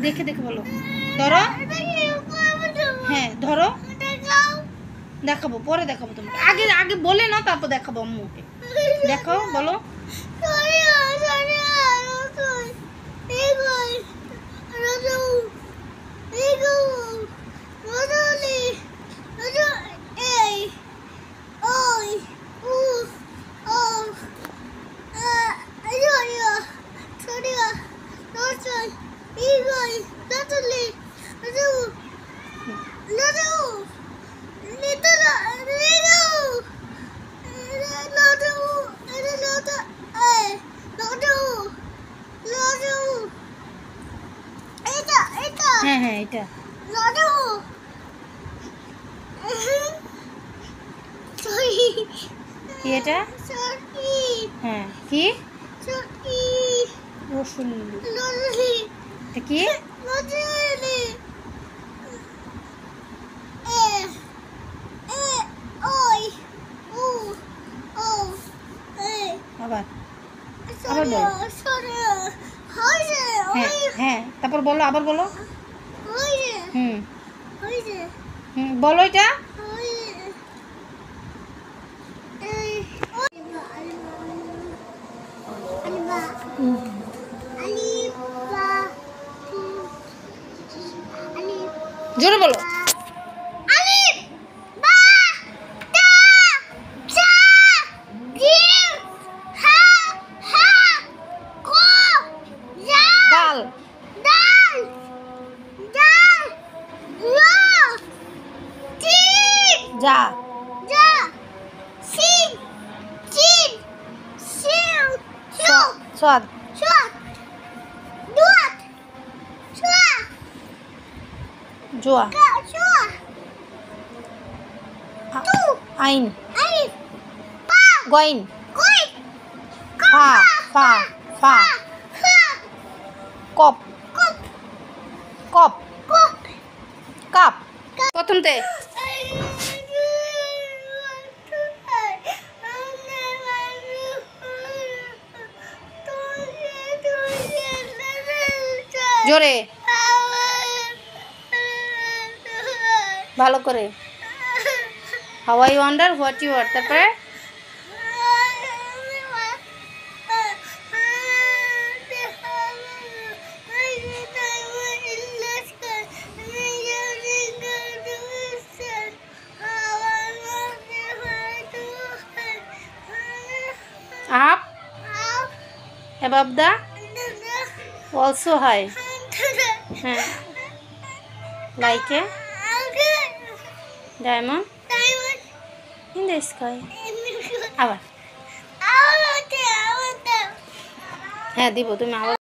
দেখে দেখে বলো। ধরো, হ্যাঁ ধরো, দেখাবো, পরে দেখাবো তোমাকে। আগে আগে বলে না, তারপর দেখাবো আম্মুকে। দেখো, বলো। হ্যাঁ হ্যাঁ, এটা কি? এটা হ্যাঁ, কি রসুন? এটা কি? আবার আবার বলো। হ্যাঁ হ্যাঁ, তারপর বলো, আবার বলো। হুম হুম, বলো এটা। জোরে বলো। ডাল। যা। স্বাদ। জোয়া। আইন। গইন। ফা ফা ফা। কপ। কপ। কাপ। প্রথমতে জোরে, ভালো করে। How I wonder what you are. তারপরে up above the also high, হ্যাঁ, like a diamond in the sky. আবার হ্যাঁ দিব, তুমি আবার